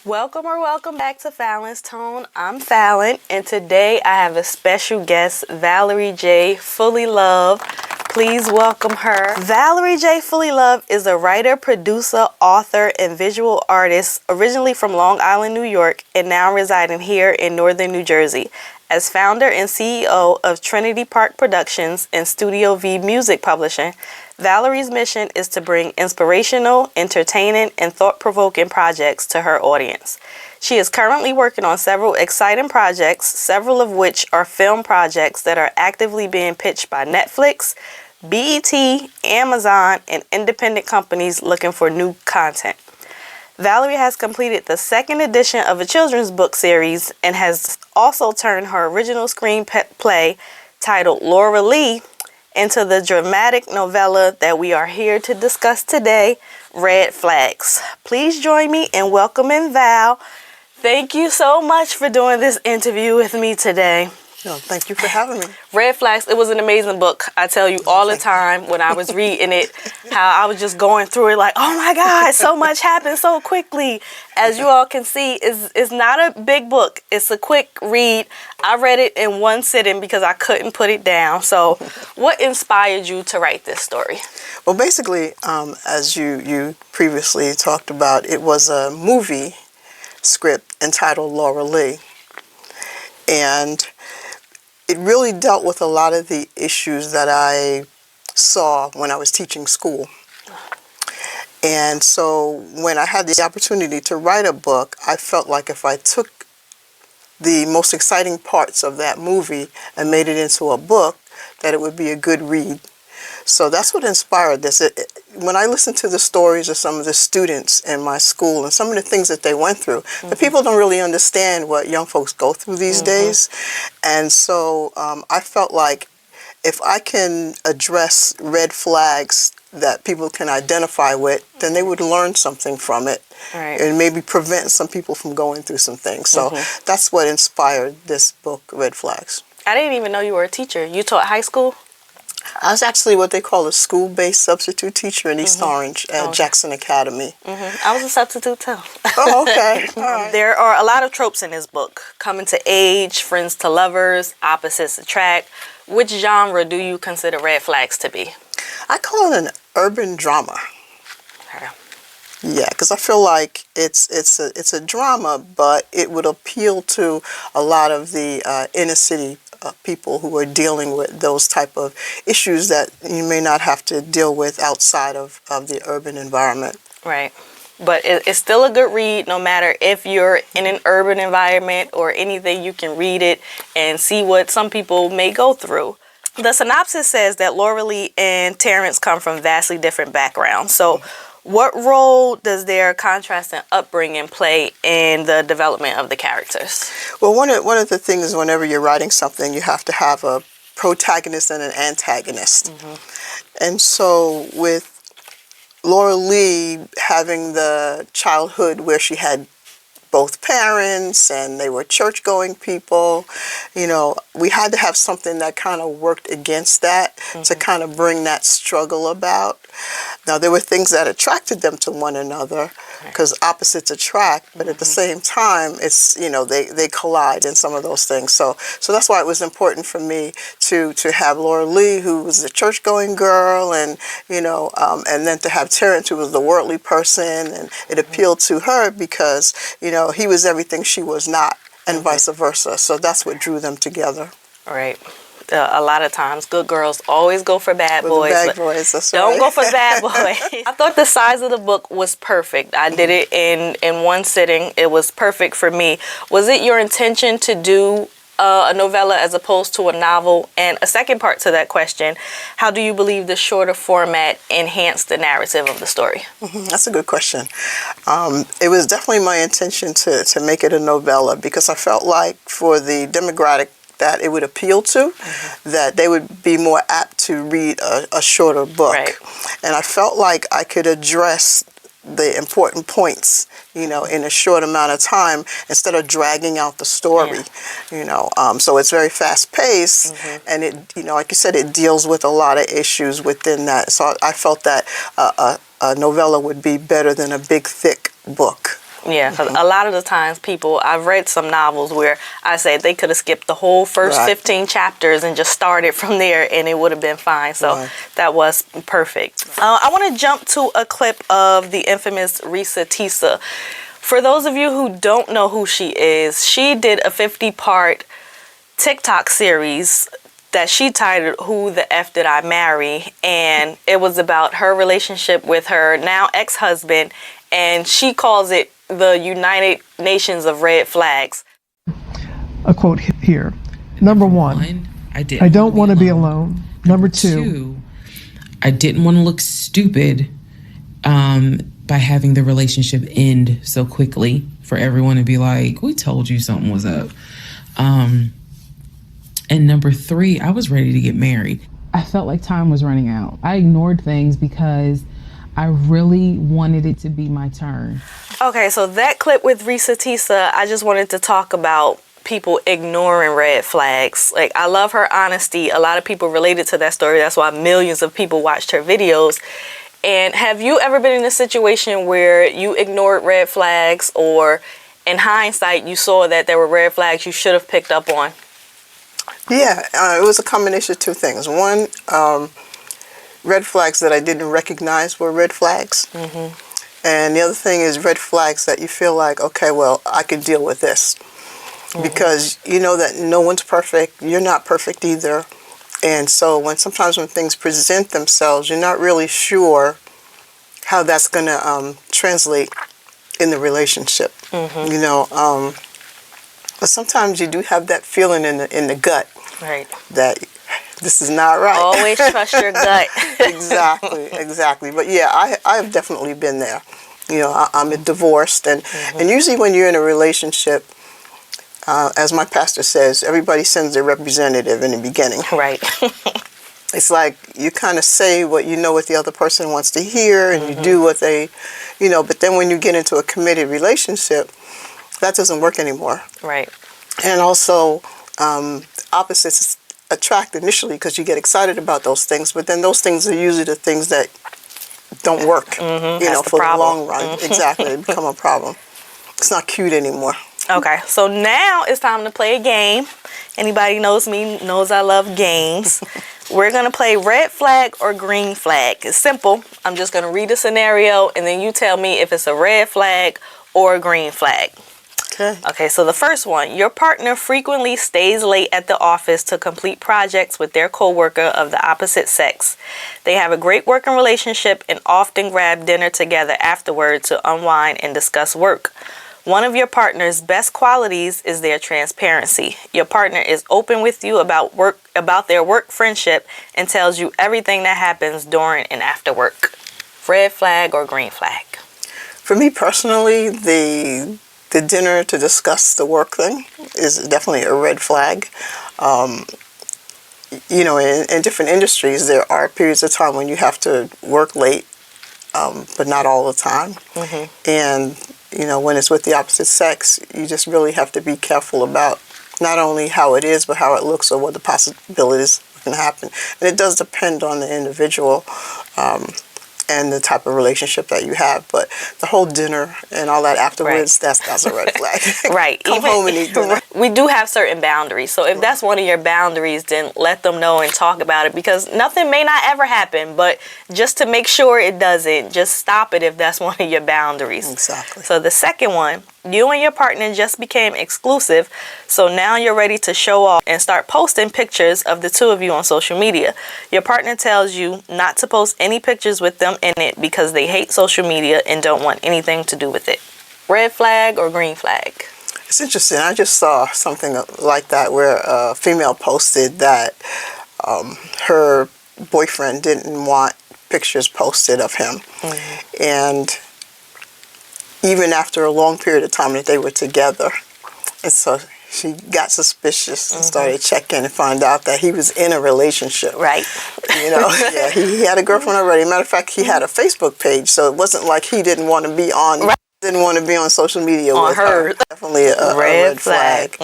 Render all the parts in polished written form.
Welcome back to Fallon's Tone. I'm Fallon, and today I have a special guest, Valerie J. Fullilove. Please welcome her. Valerie J. Fullilove is a writer, producer, author, and visual artist originally from Long Island, New York, and now residing here in northern New Jersey. As founder and CEO of Trinity Park Productions and Studio V Music Publishing, Valerie's mission is to bring inspirational, entertaining, and thought-provoking projects to her audience. She is currently working on several exciting projects, several of which are film projects that are actively being pitched by Netflix, BET, Amazon, and independent companies looking for new content. Valerie has completed the second edition of a children's book series and has also turned her original screenplay titled Laura Lee into the dramatic novella that we are here to discuss today, Red Flags. Please join me in welcoming Val. Thank you so much for doing this interview with me today. No, thank you for having me. Red Flags, it was an amazing book. I tell you all the time when I was reading it, how I was just going through it like, oh my God, so much happened so quickly. As you all can see, it's not a big book. It's a quick read. I read it in one sitting because I couldn't put it down. So what inspired you to write this story? Well, basically, as you previously talked about, it was a movie script entitled Laura Lee. And it really dealt with a lot of the issues that I saw when I was teaching school. And so when I had the opportunity to write a book, I felt like if I took the most exciting parts of that movie and made it into a book, that it would be a good read. So that's what inspired this. When I listened to the stories of some of the students in my school and some of the things that they went through, the people don't really understand what young folks go through these days. And so I felt like if I can address red flags that people can identify with, then they would learn something from it. Right. And maybe prevent some people from going through some things. So that's what inspired this book, Red Flags. I didn't even know you were a teacher. You taught high school? I was actually what they call a school-based substitute teacher in East Orange at Jackson Academy. I was a substitute too. Oh, okay. All right. There are a lot of tropes in this book. Coming to age, friends to lovers, opposites attract. Which genre do you consider Red Flags to be? I call it an urban drama. Okay. Yeah, because I feel like it's a drama, but it would appeal to a lot of the inner city people who are dealing with those type of issues that you may not have to deal with outside of the urban environment. Right. But it's still a good read no matter if you're in an urban environment or anything. You can read it and see what some people may go through. The synopsis says that Laura Lee and Terrence come from vastly different backgrounds. So what role does their contrasting upbringing play in the development of the characters? Well, one of the things whenever you're writing something, you have to have a protagonist and an antagonist. And so with Laura Lee having the childhood where she had both parents and they were church-going people, you know, we had to have something that kind of worked against that to kind of bring that struggle about. Now, there were things that attracted them to one another because opposites attract, but at the same time, it's, you know, they collide in some of those things. So that's why it was important for me to have Laura Lee, who was a church-going girl, and, you know, and then to have Terrence, who was the worldly person, and it appealed to her because, you know, he was everything she was not, and vice versa. So that's what drew them together. Right. A lot of times, good girls always go for bad boys. Bad boys, that's right. Don't go for bad boys. I thought the size of the book was perfect. I did it in one sitting. It was perfect for me. Was it your intention to do a novella as opposed to a novel? And a second part to that question, how do you believe the shorter format enhanced the narrative of the story? That's a good question. It was definitely my intention to make it a novella because I felt like for the demographic that it would appeal to, that they would be more apt to read a shorter book. Right. And I felt like I could address the important points, you know, in a short amount of time instead of dragging out the story, you know. So it's very fast paced and it, you know, like you said, it deals with a lot of issues within that. So I felt that a novella would be better than a big, thick book. Yeah, because a lot of the times I've read some novels where I said they could have skipped the whole first 15 chapters and just started from there and it would have been fine. So that was perfect. I want to jump to a clip of the infamous Reesa Teesa. For those of you who don't know who she is, she did a 50-part TikTok series that she titled Who the F Did I Marry? And it was about her relationship with her now ex-husband, and she calls it the United Nations of red flags. A quote here. Number one, I don't want to be alone. Number two, I didn't want to look stupid by having the relationship end so quickly for everyone to be like, we told you something was up. And number three, I was ready to get married. I felt like time was running out. I ignored things because I really wanted it to be my turn. Okay, so that clip with Reesa Teesa, I just wanted to talk about people ignoring red flags. Like, I love her honesty. A lot of people related to that story. That's why millions of people watched her videos. And have you ever been in a situation where you ignored red flags, or in hindsight, you saw that there were red flags you should have picked up on? Yeah, it was a combination of two things. One, red flags that I didn't recognize were red flags. And the other thing is red flags that you feel like, okay, well, I can deal with this. Because you know that no one's perfect. You're not perfect either. And so sometimes when things present themselves, you're not really sure how that's going to translate in the relationship. You know, but sometimes you do have that feeling in the gut. Right. That this is not right. Always trust your gut. Exactly. But yeah, I have definitely been there. You know, I'm divorced, and usually when you're in a relationship, as my pastor says, everybody sends their representative in the beginning. Right. It's like you kind of say what you know what the other person wants to hear, and you do what they, you know, but then when you get into a committed relationship, that doesn't work anymore. Right. And also, opposites attract initially because you get excited about those things, but then those things are usually the things that don't work, you know, for the long run. Exactly. They become a problem. It's not cute anymore. Okay, so now it's time to play a game. Anybody knows me knows I love games. We're going to play red flag or green flag. It's simple. I'm just going to read a scenario, and then you tell me if it's a red flag or a green flag. Okay, so the first one, your partner frequently stays late at the office to complete projects with their coworker of the opposite sex. They have a great working relationship and often grab dinner together afterward to unwind and discuss work. One of your partner's best qualities is their transparency. Your partner is open with you about their work friendship and tells you everything that happens during and after work. Red flag or green flag? For me personally, the dinner to discuss the work thing is definitely a red flag. You know, in different industries, there are periods of time when you have to work late, but not all the time. And, you know, when it's with the opposite sex, you just really have to be careful about not only how it is, but how it looks or what the possibilities can happen. And it does depend on the individual. And the type of relationship that you have, but the whole dinner and all that afterwards, that's a red flag. Right. Come home and eat dinner. We do have certain boundaries, so if that's one of your boundaries, then let them know and talk about it, because nothing may not ever happen, but just to make sure it doesn't, just stop it if that's one of your boundaries. Exactly. So the second one, you and your partner just became exclusive, so now you're ready to show off and start posting pictures of the two of you on social media. Your partner tells you not to post any pictures with them in it because they hate social media and don't want anything to do with it. Red flag or green flag? It's interesting. I just saw something like that where a female posted that her boyfriend didn't want pictures posted of him. And even after a long period of time that they were together. And so she got suspicious and started checking and found out that he was in a relationship. Right. You know, yeah, he had a girlfriend already. Matter of fact, he had a Facebook page, so it wasn't like he didn't want to be on didn't want to be on social media with her. Definitely a red flag.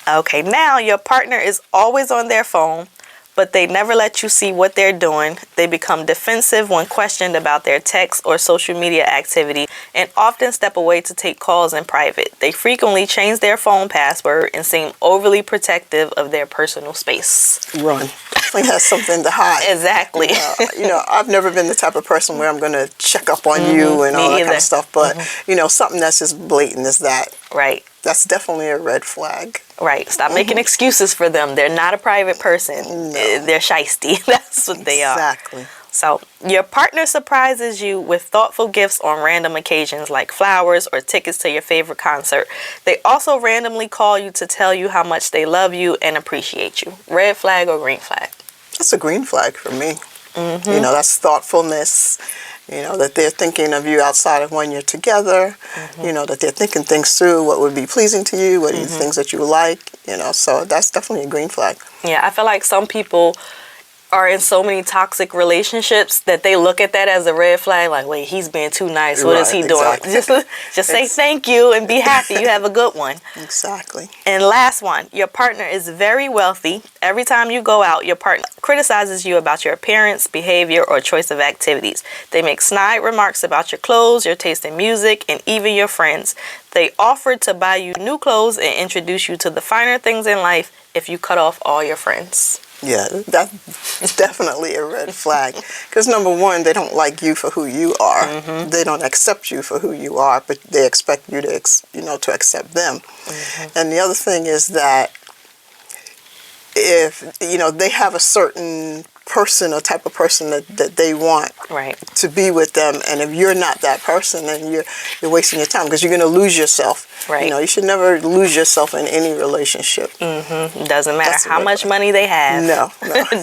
Okay, now your partner is always on their phone, but they never let you see what they're doing. They become defensive when questioned about their text or social media activity and often step away to take calls in private. They frequently change their phone password and seem overly protective of their personal space. Run. Definitely has something to hide. Exactly. I've never been the type of person where I'm going to check up on you and all that kind of stuff. But, something that's as blatant as that. Right. That's definitely a red flag. Right. Stop making excuses for them. They're not a private person. No. They're shiesty. That's what they are. Exactly. So, your partner surprises you with thoughtful gifts on random occasions like flowers or tickets to your favorite concert. They also randomly call you to tell you how much they love you and appreciate you. Red flag or green flag? That's a green flag for me. That's thoughtfulness. That they're thinking of you outside of when you're together. That they're thinking things through, what would be pleasing to you, what are the things that you like. So that's definitely a green flag. Yeah, I feel like some people are in so many toxic relationships that they look at that as a red flag, like, wait, he's being too nice. What is he doing? Exactly. Just say thank you and be happy. You have a good one. Exactly. And last one, your partner is very wealthy. Every time you go out, your partner criticizes you about your appearance, behavior, or choice of activities. They make snide remarks about your clothes, your taste in music, and even your friends. They offer to buy you new clothes and introduce you to the finer things in life if you cut off all your friends. Yeah, that's definitely a red flag. Because number one, they don't like you for who you are. They don't accept you for who you are, but they expect you to, to accept them. And the other thing is that if, they have a certain person or type of person that they want to be with them, and if you're not that person, then you're wasting your time because you're going to lose yourself. Right. You should never lose yourself in any relationship. Doesn't matter how much money they have. No.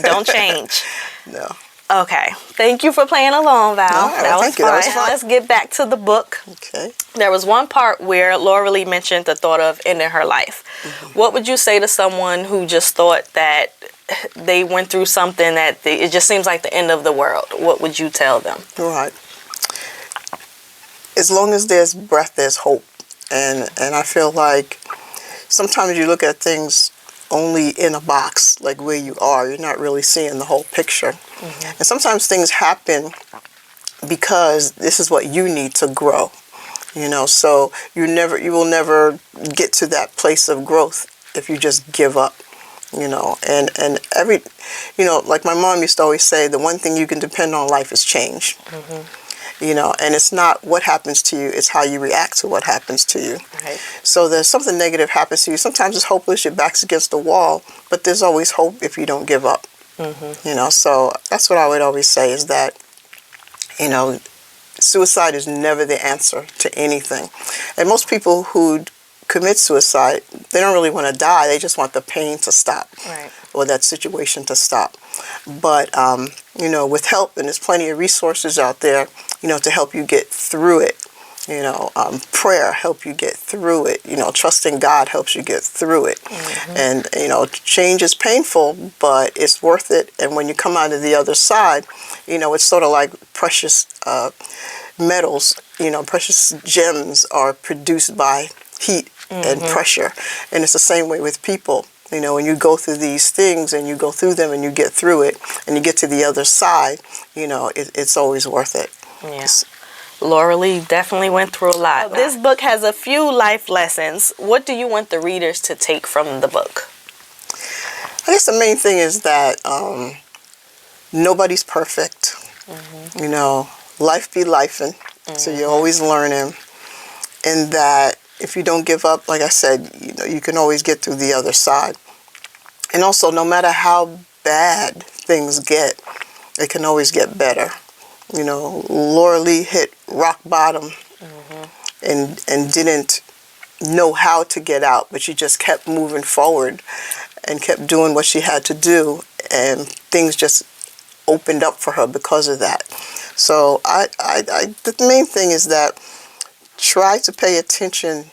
Don't change. No. Okay. Thank you for playing along, Val. That was fun. That was fun. Let's get back to the book. Okay. There was one part where Laura Lee mentioned the thought of ending her life. What would you say to someone who just thought that they went through something that it just seems like the end of the world? What would you tell them? Right. As long as there's breath, there's hope. And I feel like sometimes you look at things only in a box, like where you are. You're not really seeing the whole picture. And sometimes things happen because this is what you need to grow. So you will never get to that place of growth if you just give up. And every, like my mom used to always say, the one thing you can depend on in life is change. And it's not what happens to you, it's how you react to what happens to you. Right. So there's something negative happens to you. Sometimes it's hopeless, your back's against the wall, but there's always hope if you don't give up. So that's what I would always say is that, suicide is never the answer to anything. And most people who commit suicide, they don't really want to die, they just want the pain to stop. Right. Or that situation to stop. But, with help, and there's plenty of resources out there, to help you get through it. Prayer helps you get through it. Trusting God helps you get through it. And, change is painful, but it's worth it. And when you come out of the other side, it's sort of like precious metals, precious gems are produced by heat and pressure. And it's the same way with people. When you go through these things and you go through them and you get through it and you get to the other side, it's always worth it. Yes. Laura Lee definitely went through a lot. This book has a few life lessons. What do you want the readers to take from the book? I guess the main thing is that nobody's perfect. Life be lifing. So you're always learning. And that if you don't give up, like I said, you can always get through the other side. And also, no matter how bad things get, it can always get better. Laura Lee hit rock bottom and didn't know how to get out, but she just kept moving forward and kept doing what she had to do, and things just opened up for her because of that. So the main thing is that try to pay attention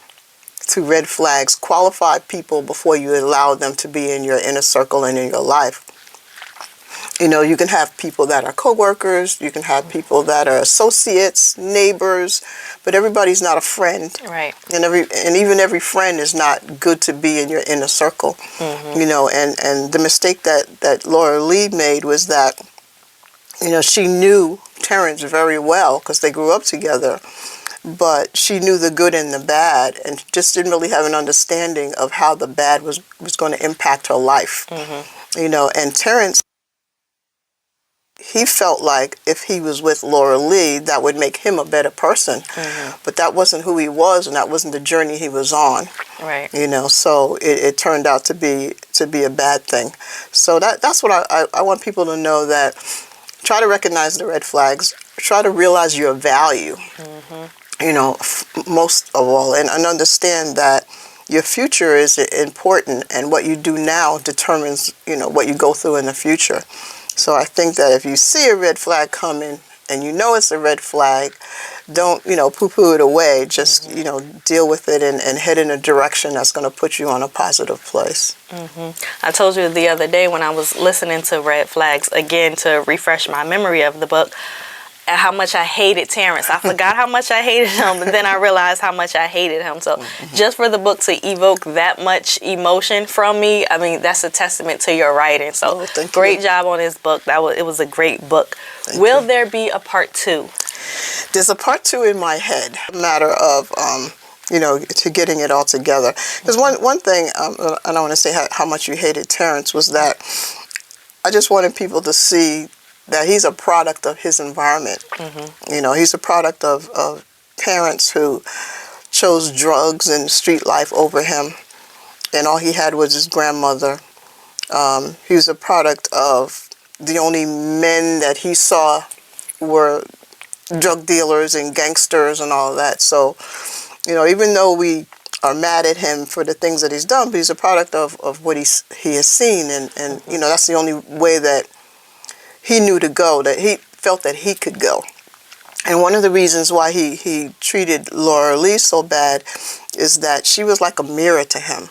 to red flags, qualify people before you allow them to be in your inner circle and in your life. You know, you can have people that are coworkers, you can have people that are associates, neighbors, but everybody's not a friend. Right. And even every friend is not good to be in your inner circle. You know, and the mistake that Laura Lee made was that, you know, she knew Terrence very well because they grew up together, but she knew the good and the bad and just didn't really have an understanding of how the bad was going to impact her life. You know, and Terrence, he felt like if he was with Laura Lee, that would make him a better person. But that wasn't who he was, and that wasn't the journey he was on. Right. You know, so it turned out to be a bad thing. So that's what I want people to know, that try to recognize the red flags, try to realize your value, you know, most of all, and understand that your future is important, and what you do now determines, you know, what you go through in the future. So I think that if you see a red flag coming and you know it's a red flag, don't, you know, poo-poo it away. Just, you know, deal with it and head in a direction that's going to put you on a positive place. I told you the other day when I was listening to Red Flags, again, to refresh my memory of the book, and how much I hated Terrence. I forgot how much I hated him, but then I realized how much I hated him. So just for the book to evoke that much emotion from me, I mean, that's a testament to your writing. So great job on this book. It was a great book. Will there be a part 2? There's a part 2 in my head. A matter of, you know, to getting it all together. Because one thing, and I want to say how much you hated Terrence, was that I just wanted people to see that he's a product of his environment. You know, he's a product of parents who chose drugs and street life over him, and all he had was his grandmother. He was a product of the only men that he saw were drug dealers and gangsters and all of that. So, you know, even though we are mad at him for the things that he's done, but he's a product of what he has seen, and you know, that's the only way that he knew to go, that he felt that he could go. And one of the reasons why he treated Laura Lee so bad is that she was like a mirror to him.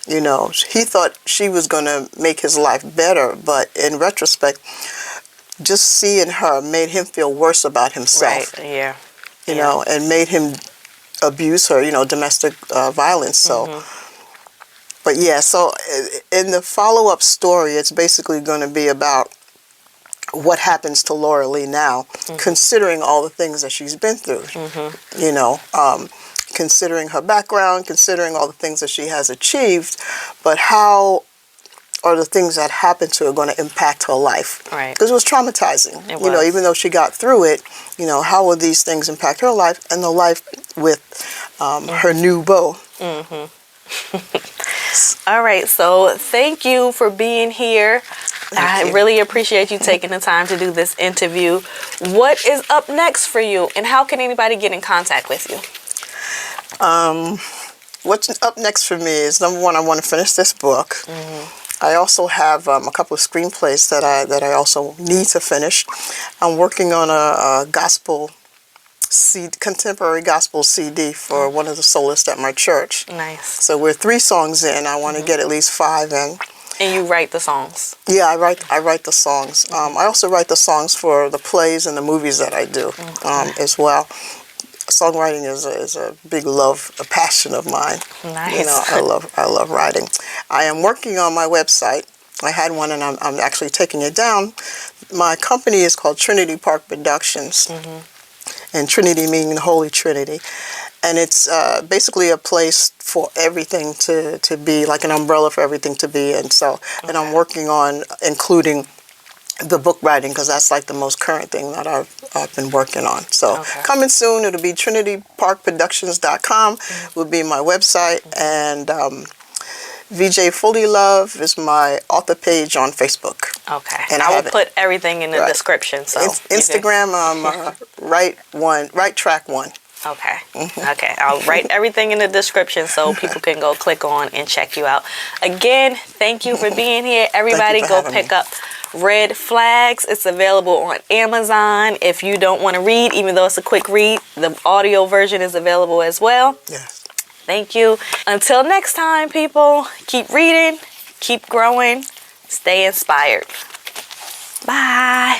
You know, he thought she was going to make his life better, but in retrospect, just seeing her made him feel worse about himself. Right, yeah. You know, and made him abuse her, you know, domestic violence. So, but yeah, so in the follow-up story, it's basically going to be about what happens to Laura Lee now, considering all the things that she's been through. You know, considering her background, considering all the things that she has achieved, but how are the things that happened to her going to impact her life? Right. Because it was traumatizing. You know, even though she got through it, you know, how will these things impact her life and the life with her new beau? All right, so thank you for being here. I really appreciate you taking the time to do this interview. What is up next for you, and how can anybody get in contact with you? What's up next for me is, number one, I want to finish this book. I also have a couple of screenplays that I also need to finish. I'm working on a contemporary gospel CD for one of the soloists at my church. Nice. So we're 3 songs in. I want to get at least 5 in. And you write the songs? Yeah, I write the songs. I also write the songs for the plays and the movies that I do as well. Songwriting is a big love, a passion of mine. Nice. You know, I love writing. I am working on my website. I had one, and I'm actually taking it down. My company is called Trinity Park Productions, and Trinity meaning the Holy Trinity. And it's basically a place for everything to be, like an umbrella for everything to be. And so, and I'm working on including the book writing, because that's like the most current thing that I've been working on. So coming soon, it'll be trinityparkproductions.com will be my website, and VJ Fullilove is my author page on Facebook. Okay, and I will put everything in the description. So Instagram, right track one. Okay. Okay. I'll write everything in the description so people can go click on and check you out. Again, thank you for being here. Everybody go pick up Red Flags. It's available on Amazon. If you don't want to read, even though it's a quick read, the audio version is available as well. Yes. Thank you. Until next time, people, keep reading, keep growing, stay inspired. Bye.